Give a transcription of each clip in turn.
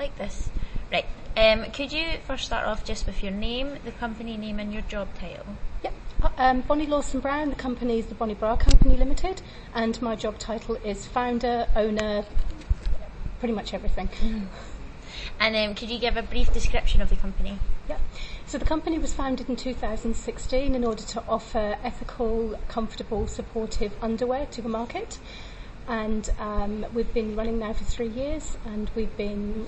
like this. Right. Could you first start off just with your name, the company name, and your job title? Yep. Bonnie Lawson Brown. The company is the Bonnie Bra Company Limited, and my job title is founder, owner, pretty much everything. And could you give a brief description of the company? Yeah. So the company was founded in 2016 in order to offer ethical, comfortable, supportive underwear to the market. And we've been running now for 3 years, and we've been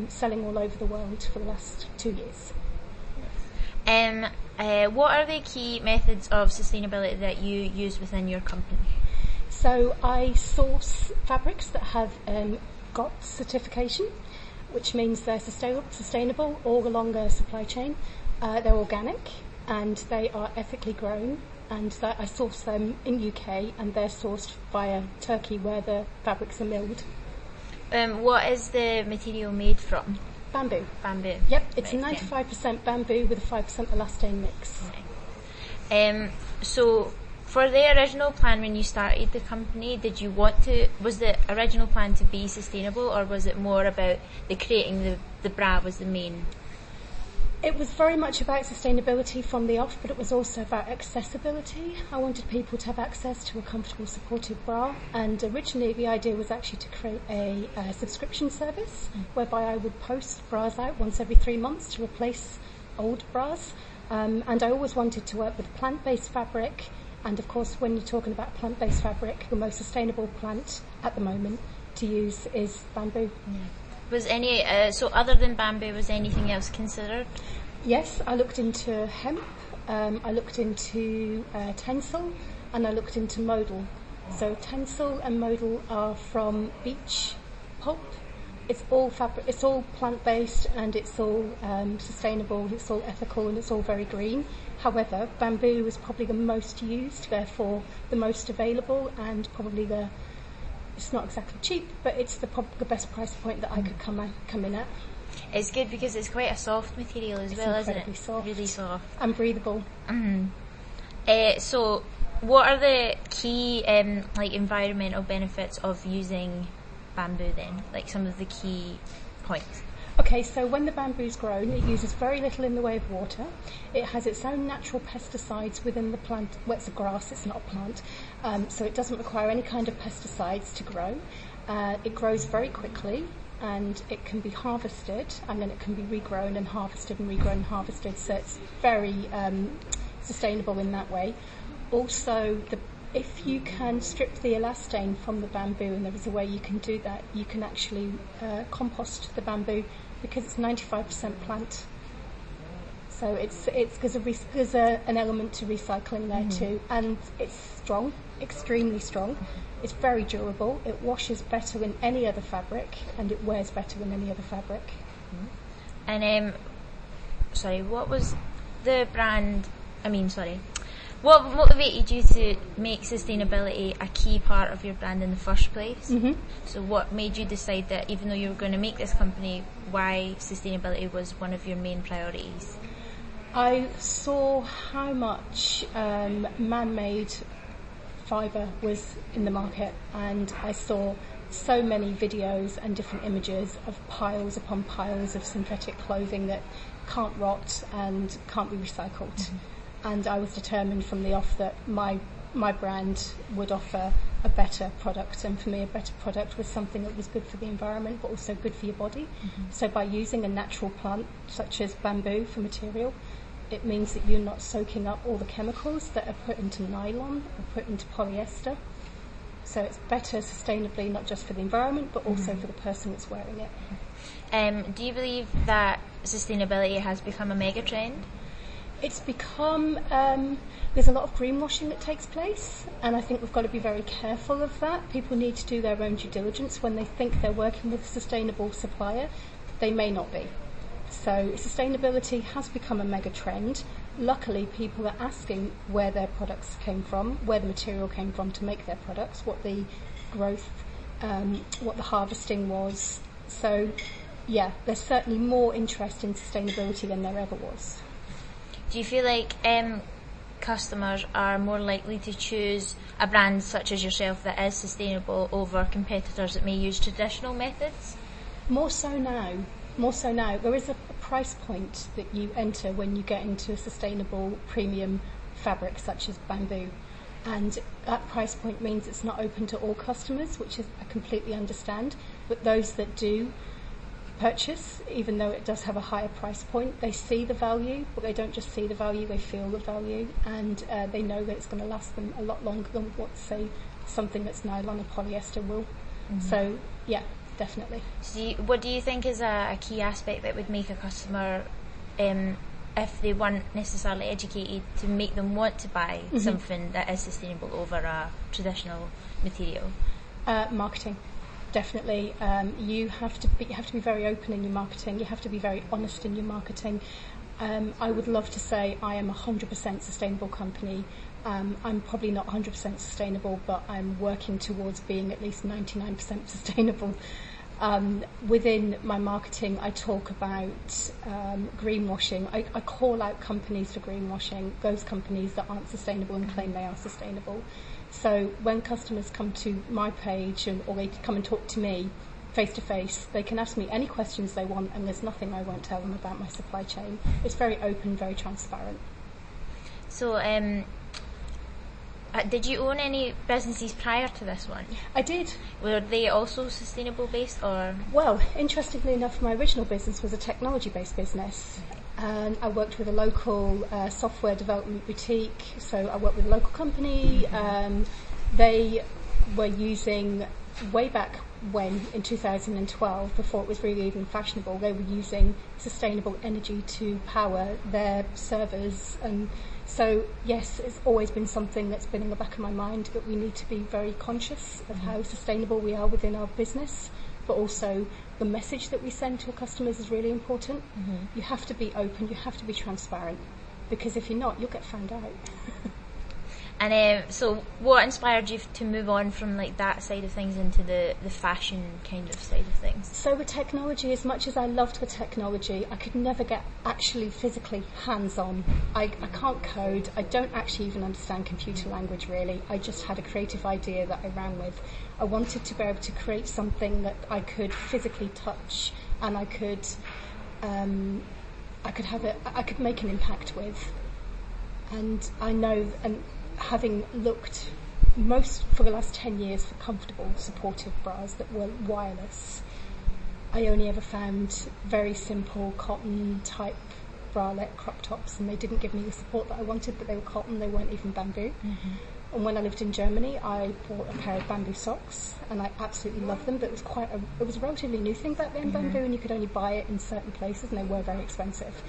selling all over the world for the last 2 years. What are the key methods of sustainability that you use within your company? So I source fabrics that have got certification, which means they're sustainable all along a supply chain. They're organic and they are ethically grown, and I source them in UK, and they're sourced via Turkey where the fabrics are milled. What is the material made from? Bamboo. Bamboo. Yep, it's 95% bamboo with a 5% elastane mix. Okay. So for the original plan when you started the company, was the original plan to be sustainable, or was it more about creating the bra was the main? It was very much about sustainability from the off, but it was also about accessibility. I wanted people to have access to a comfortable, supportive bra, and originally the idea was actually to create a subscription service whereby I would post bras out once every 3 months to replace old bras. And I always wanted to work with plant-based fabric, and of course when you're talking about plant-based fabric, the most sustainable plant at the moment to use is bamboo. Was so other than bamboo, was anything else considered? Yes, I looked into hemp, I looked into tencel, and I looked into modal. So tencel and modal are from beech pulp. It's all fabric, it's all plant-based, and it's all sustainable, it's all ethical, and it's all very green. However, bamboo is probably the most used, therefore the most available, and probably it's not exactly cheap, but it's the best price point that I could come in at. It's good because it's quite a soft material as well, isn't it? Soft. Really soft. And breathable. So what are the key environmental benefits of using bamboo then? Like some of the key points? Okay, so when the bamboo's grown, it uses very little in the way of water. It has its own natural pesticides within the plant. Well, it's a grass, it's not a plant, so it doesn't require any kind of pesticides to grow. It grows very quickly, and it can be harvested, and then it can be regrown and harvested and regrown and harvested, so it's very sustainable in that way. Also, if you can strip the elastane from the bamboo, and there is a way you can do that, you can actually compost the bamboo because it's 95% plant. So there's an element to recycling there too, and it's strong, extremely strong. It's very durable. It washes better than any other fabric, and it wears better than any other fabric. And what was the brand? What motivated you to make sustainability a key part of your brand in the first place? So what made you decide that even though you were going to make this company, why sustainability was one of your main priorities? I saw how much man-made fibre was in the market, and I saw so many videos and different images of piles upon piles of synthetic clothing that can't rot and can't be recycled. And I was determined from the off that my brand would offer a better product, and for me a better product was something that was good for the environment but also good for your body. So by using a natural plant such as bamboo for material, it means that you're not soaking up all the chemicals that are put into nylon or put into polyester. So it's better sustainably, not just for the environment but also for the person that's wearing it. Do you believe that sustainability has become a mega trend? It's become, there's a lot of greenwashing that takes place, and I think we've got to be very careful of that. People need to do their own due diligence when they think they're working with a sustainable supplier. They may not be. So sustainability has become a mega trend. Luckily, people are asking where their products came from, where the material came from to make their products, what the growth, what the harvesting was. So, yeah, there's certainly more interest in sustainability than there ever was. Do you feel like customers are more likely to choose a brand such as yourself that is sustainable over competitors that may use traditional methods? More so now. More so now. There is a price point that you enter when you get into a sustainable premium fabric such as bamboo. And that price point means it's not open to all customers, which is, I completely understand. But those that do purchase, even though it does have a higher price point, they see the value, but they don't just see the value, they feel the value, and they know that it's going to last them a lot longer than what, say, something that's nylon or polyester will. Mm-hmm. So, yeah, definitely. So what do you think is a key aspect that would make a customer, if they weren't necessarily educated, to make them want to buy mm-hmm. something that is sustainable over a traditional material? Marketing. Definitely, you have to be very open in your marketing. You have to be very honest in your marketing. I would love to say I am a 100% sustainable company. I'm probably not 100% sustainable, but I'm working towards being at least 99% sustainable. Within my marketing, I talk about greenwashing. I call out companies for greenwashing, those companies that aren't sustainable and claim they are sustainable. So when customers come to my page or they come and talk to me face to face, they can ask me any questions they want, and there's nothing I won't tell them about my supply chain. It's very open, very transparent. So did you own any businesses prior to this one? I did. Were they also sustainable based, or? Well, interestingly enough, my original business was a technology based business. And I worked with a local software development boutique. So I worked with a local company. They were using, way back when, in 2012, before it was really even fashionable, they were using sustainable energy to power their servers. And so, yes, it's always been something that's been in the back of my mind, that we need to be very conscious of how sustainable we are within our business. But also the message that we send to our customers is really important. Mm-hmm. You have to be open, you have to be transparent, because if you're not, you'll get found out. And so what inspired you to move on from like that side of things into the fashion kind of side of things? So with technology, as much as I loved the technology, I could never get actually physically hands-on. I can't code. I don't actually even understand computer language really. I just had a creative idea that I ran with. I wanted to be able to create something that I could physically touch, and I could make an impact with. And I know, and having looked for the last 10 years for comfortable, supportive bras that were wireless, I only ever found very simple cotton type bralette crop tops, and they didn't give me the support that I wanted, but they were cotton, they weren't even bamboo. Mm-hmm. And when I lived in Germany, I bought a pair of bamboo socks, and I absolutely loved them, but it was a relatively new thing back then, mm-hmm. bamboo, and you could only buy it in certain places, and they were very expensive.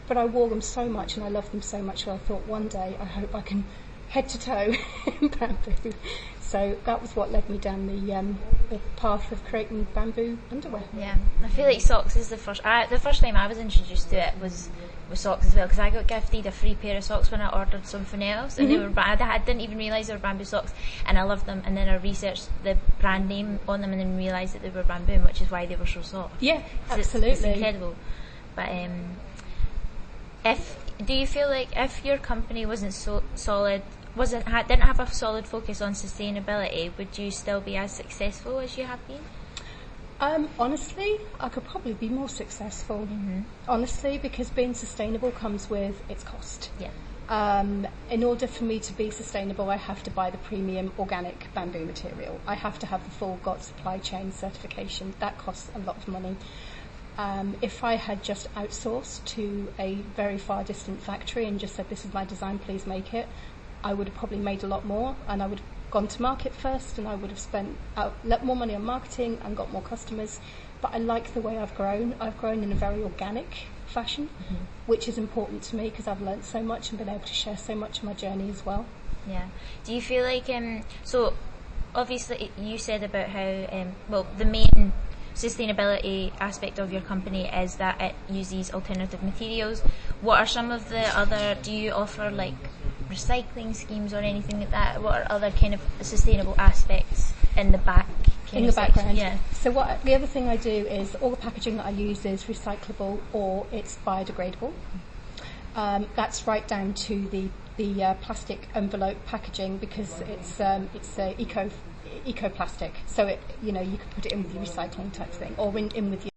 But I wore them so much, and I loved them so much, that I thought one day, I hope I can head to toe in bamboo. So that was what led me down the path of creating bamboo underwear. Yeah, I feel like socks is the first time I was introduced to it was with socks as well, because I got gifted a free pair of socks when I ordered something else, and mm-hmm. I didn't even realise they were bamboo socks, and I loved them, and then I researched the brand name on them and then realised that they were bamboo, which is why they were so soft. Yeah, absolutely. It's incredible. But do you feel like if your company wasn't so solid, didn't have a solid focus on sustainability, would you still be as successful as you have been? Honestly, I could probably be more successful. Mm-hmm. Honestly, because being sustainable comes with its cost. Yeah. In order for me to be sustainable, I have to buy the premium organic bamboo material. I have to have the full GOTS supply chain certification. That costs a lot of money. If I had just outsourced to a very far distant factory and just said, this is my design, please make it, I would have probably made a lot more, and I would have gone to market first, and I would have spent more money on marketing and got more customers. But I like the way I've grown. I've grown in a very organic fashion, mm-hmm. which is important to me because I've learnt so much and been able to share so much of my journey as well. Yeah. Do you feel like, so obviously you said about how, the main sustainability aspect of your company is that it uses alternative materials. What are some of the other, do you offer like recycling schemes or anything like that? What are other kind of sustainable aspects in the back? In the background, yeah. So the other thing I do is all the packaging that I use is recyclable or it's biodegradable. That's right down to the plastic envelope packaging, because it's ecoplastic. So you could put it in with your recycling type thing, or in with your